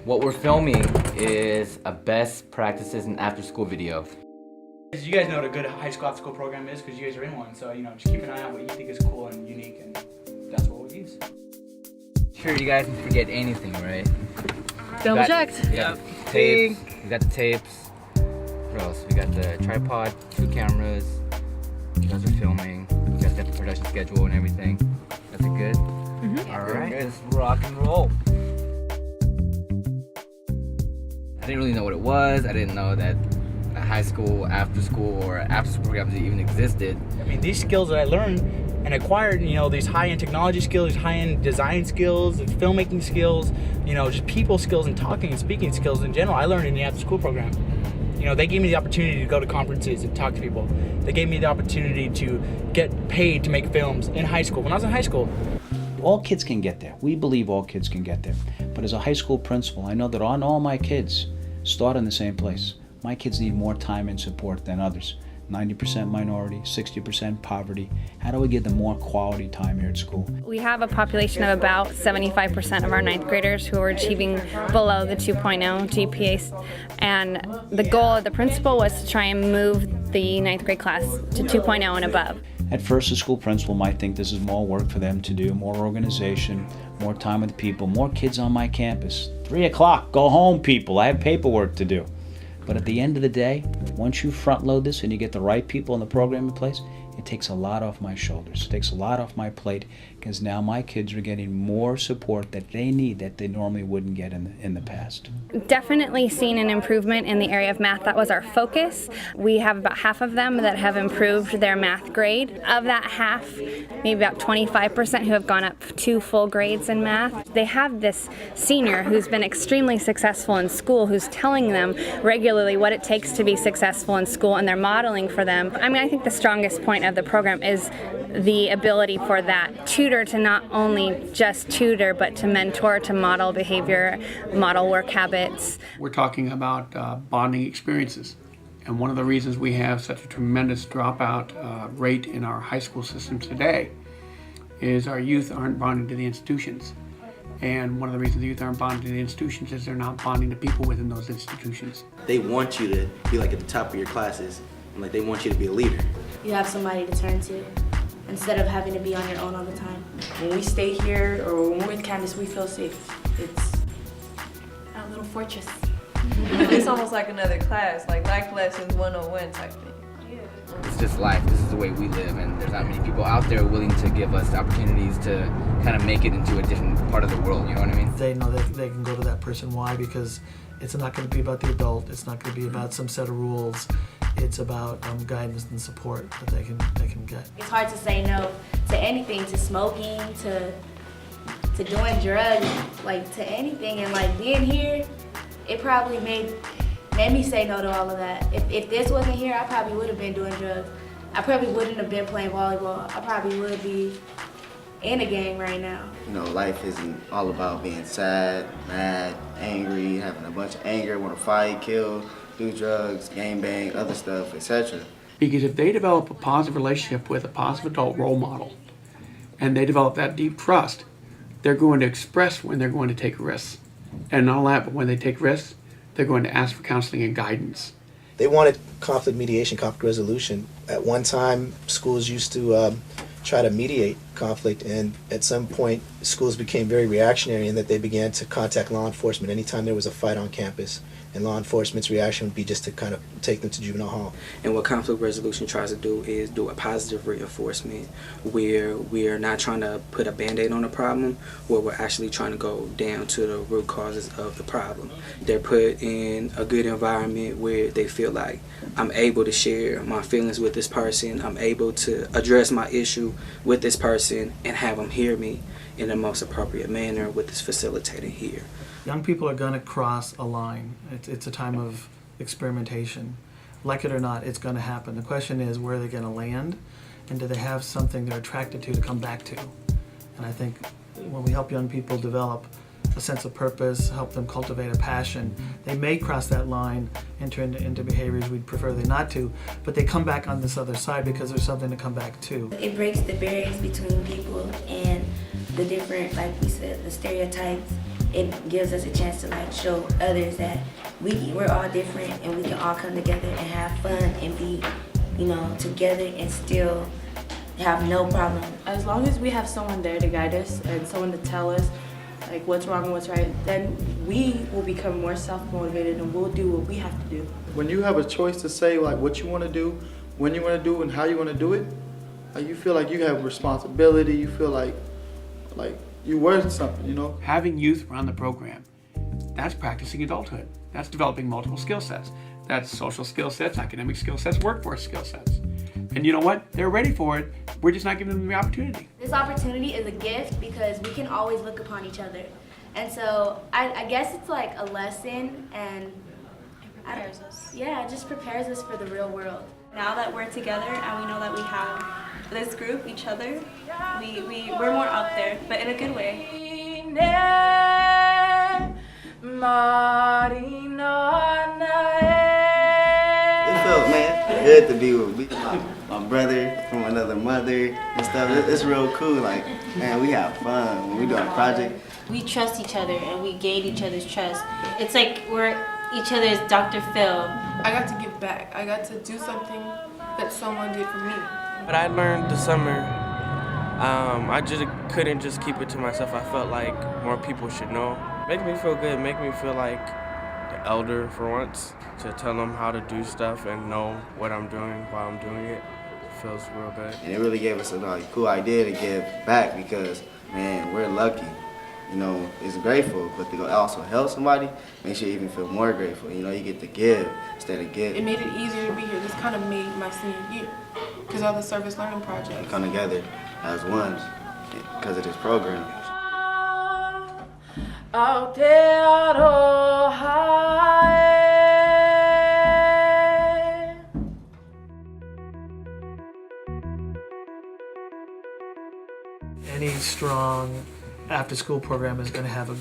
What we're filming is a best practices and after school video. You guys know what a good high school after school program is because you guys are in one. So, just keep an eye on what you think is cool and unique, and that's what we'll use. Sure, you guys didn't forget anything, right? Double checked. We got the tapes. We got the tapes. What else? We got the tripod, 2 cameras. You guys are filming. You guys got the production schedule and everything. That's it good? Mm-hmm. All right, let's rock and roll. I didn't really know what it was. I didn't know that a high school, after school, or after school programs even existed. I mean, these skills that I learned and acquired, these high-end technology skills, these high-end design skills, and filmmaking skills, just people skills and talking and speaking skills in general, I learned in the after school program. They gave me the opportunity to go to conferences and talk to people. They gave me the opportunity to get paid to make films in high school. When I was in high school, all kids can get there. We believe all kids can get there. But as a high school principal, I know that on all my kids start in the same place. My kids need more time and support than others. 90% minority, 60% poverty. How do we give them more quality time here at school? We have a population of about 75% of our 9th graders who are achieving below the 2.0 GPAs. And the goal of the principal was to try and move the 9th grade class to 2.0 and above. At first, the school principal might think this is more work for them to do, more organization, more time with people, more kids on my campus. 3 o'clock, go home, people. I have paperwork to do. But at the end of the day, once you front load this and you get the right people in the program in place, it takes a lot off my shoulders. It takes a lot off my plate because now my kids are getting more support that they need that they normally wouldn't get in the past. Definitely seen an improvement in the area of math. That was our focus. We have about half of them that have improved their math grade. Of that half, maybe about 25% who have gone up 2 full grades in math. They have this senior who's been extremely successful in school who's telling them regularly what it takes to be successful in school, and they're modeling for them. I mean, I think the strongest point of the program is the ability for that tutor to not only just tutor, but to mentor, to model behavior, model work habits. We're talking about bonding experiences. And one of the reasons we have such a tremendous dropout rate in our high school system today is our youth aren't bonding to the institutions. And one of the reasons the youth aren't bonding to the institutions is they're not bonding to people within those institutions. They want you to be like at the top of your classes, and like they want you to be a leader. You have somebody to turn to instead of having to be on your own all the time. When we stay here or when we're with Candace, we feel safe. It's Our little fortress. It's almost like another class, like life lessons 101 type thing. It's just life. This is the way we live, and there's not many people out there willing to give us opportunities to kind of make it into a different part of the world, you know what I mean? They know that they can go to that person. Why? Because it's not going to be about the adult. It's not going to be about some set of rules. It's about guidance and support that they can get. It's hard to say no to anything, to smoking, to doing drugs, like to anything. And like being here, it probably made me say no to all of that. If this wasn't here, I probably would have been doing drugs. I probably wouldn't have been playing volleyball. I probably would be in a game right now. Life isn't all about being sad, mad, angry, having a bunch of anger, want to fight, kill, do drugs, gang bang, other stuff, etc. Because if they develop a positive relationship with a positive adult role model, and they develop that deep trust, they're going to express when they're going to take risks. And not only that, but when they take risks, they're going to ask for counseling and guidance. They wanted conflict mediation, conflict resolution. At one time, schools used to try to mediate conflict, and at some point, schools became very reactionary in that they began to contact law enforcement anytime there was a fight on campus. And law enforcement's reaction would be just to kind of take them to juvenile hall. And what conflict resolution tries to do is do a positive reinforcement where we are not trying to put a band-aid on a problem, where we're actually trying to go down to the root causes of the problem. They're put in a good environment where they feel like I'm able to share my feelings with this person, I'm able to address my issue with this person and have them hear me in the most appropriate manner with this facilitator here. Young people are going to cross a line. It's a time of experimentation. Like it or not, it's going to happen. The question is, where are they going to land? And do they have something they're attracted to come back to? And I think when we help young people develop a sense of purpose, help them cultivate a passion, they may cross that line, enter into behaviors we'd prefer they not to, but they come back on this other side because there's something to come back to. It breaks the barriers between people and the different, like we said, the stereotypes it gives us a chance to like show others that we're all different and we can all come together and have fun and be, you know, together and still have no problem. As long as we have someone there to guide us and someone to tell us like what's wrong and what's right, then we will become more self-motivated and we'll do what we have to do. When you have a choice to say like what you want to do, when you want to do it, and how you want to do it, you feel like you have responsibility. You feel like you're worth something, you know. Having youth run the program, that's practicing adulthood. That's developing multiple skill sets. That's social skill sets, academic skill sets, workforce skill sets. And you know what? They're ready for it. We're just not giving them the opportunity. This opportunity is a gift because we can always look upon each other. And so I guess it's like a lesson, and it prepares us. Yeah, it just prepares us for the real world. Now that we're together and we know that we have this group, each other, we're more out there, but in a good way. It felt, man, good to be with my brother from another mother and stuff. It's real cool. Like, man, we have fun when we do our project. We trust each other and we gain each other's trust. It's like we're each other's Dr. Phil. I got to give back. I got to do something that someone did for me. What I learned this summer, I just couldn't just keep it to myself. I felt like more people should know. Make me feel good, make me feel like the elder for once, to tell them how to do stuff and know what I'm doing while I'm doing it. It feels real good. And it really gave us a cool idea to give back because, man, we're lucky. You know, it's grateful, but to also help somebody makes you even feel more grateful. You know, you get to give instead of give. It made it easier to be here. This kind of made my senior year because of the service learning project. We come together as one because of this program. Any strong after-school program is going to have a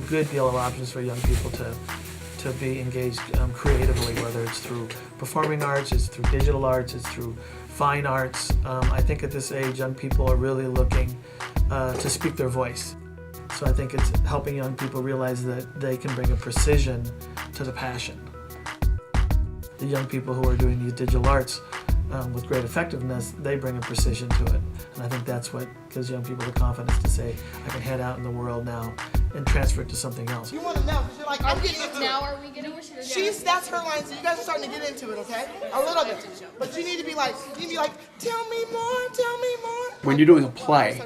good deal of options for young people to be engaged creatively, whether it's through performing arts, it's through digital arts, it's through fine arts. I think at this age, young people are really looking to speak their voice. So I think it's helping young people realize that they can bring a precision to the passion. The young people who are doing these digital arts with great effectiveness, they bring a precision to it. And I think that's what gives young people the confidence to say, I can head out in the world now and transfer it to something else. You want to know, because you're like, I'm getting into now, are we getting that's her line, so you guys are starting to get into it, okay? A little bit. But you need to be like, tell me more. When you're doing a play,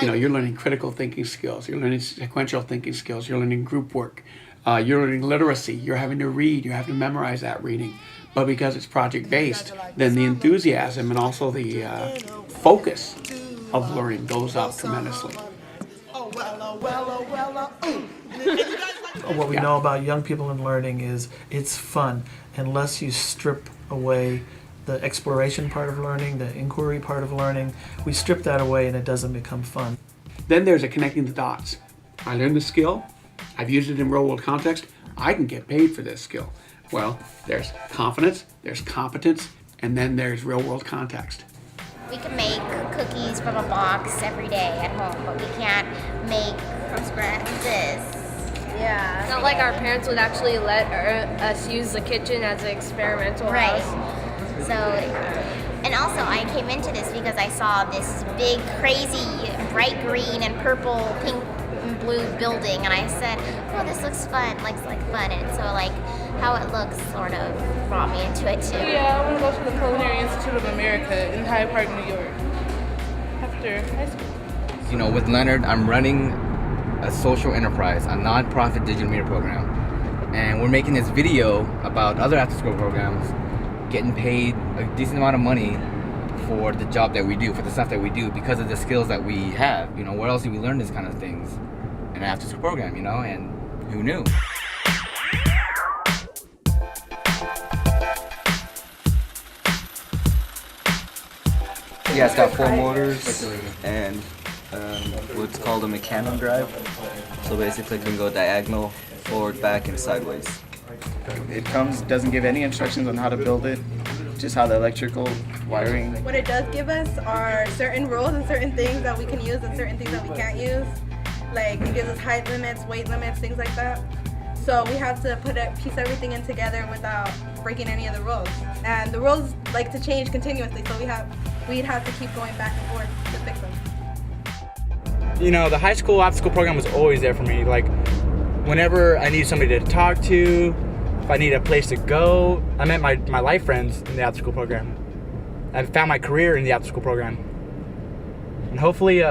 you know, you're learning critical thinking skills, you're learning sequential thinking skills, you're learning group work, you're learning literacy, you're having to read, you have to memorize that reading. But because it's project-based, then the enthusiasm and also the focus of learning goes up tremendously. What we know about young people and learning is it's fun unless you strip away the exploration part of learning, the inquiry part of learning. We strip that away and it doesn't become fun. Then there's a connecting the dots. I learned the skill, I've used it in real world context, I can get paid for this skill. Well, there's confidence, there's competence, and then there's real world context. We can make cookies from a box every day at home, but we can't make from scratch this. Yeah. It's not like our parents would actually let us use the kitchen as an experimental right. house. So, and also I came into this because I saw this big, crazy, bright green and purple, pink and blue building, and I said, oh, this looks fun, like fun, and so like how it looks sort of brought me into it too. Yeah, I want to go to the Culinary Institute of America in Hyde Park, New York, after high school. You know, with Leonard, I'm running a social enterprise, a non-profit digital media program. And we're making this video about other after-school programs getting paid a decent amount of money for the job that we do, for the stuff that we do, because of the skills that we have. You know, where else do we learn this kind of things? In an after-school program, you know, and who knew? Yeah, it's got 4 motors and what's called a mechano drive. So basically it can go diagonal, forward, back, and sideways. It doesn't give any instructions on how to build it, just how the electrical wiring. What it does give us are certain rules and certain things that we can use and certain things that we can't use. Like it gives us height limits, weight limits, things like that. So we have to piece everything in together without breaking any of the rules. And the rules like to change continuously, so we'd have to keep going back and forth to fix them. You know, the high school after-school program was always there for me. Like, whenever I need somebody to talk to, if I need a place to go, I met my life friends in the after-school program. I found my career in the after-school program. And hopefully, you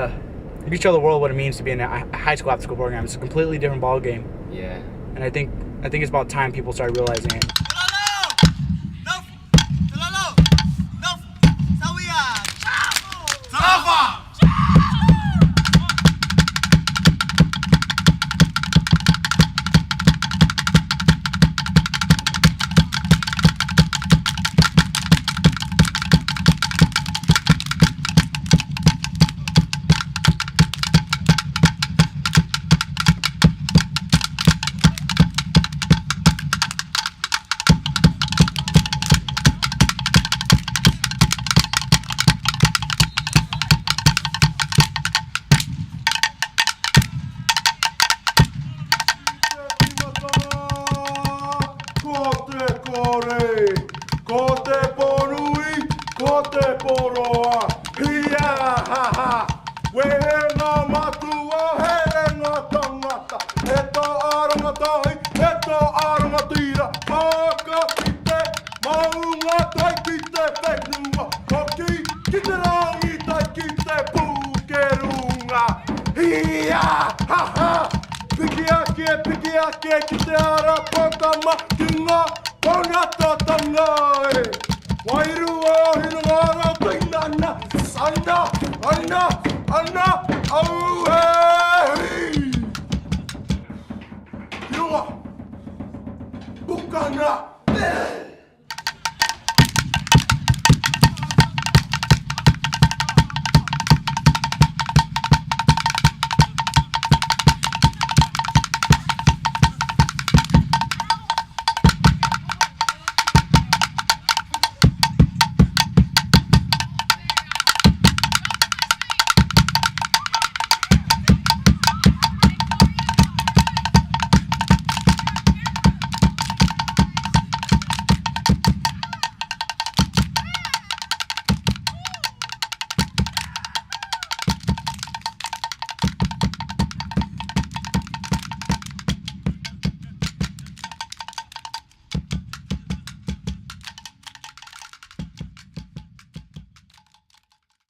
can show the world what it means to be in a high school after-school program. It's a completely different ballgame. Yeah. And I think it's about time people start realizing it. Anna, oh, hey!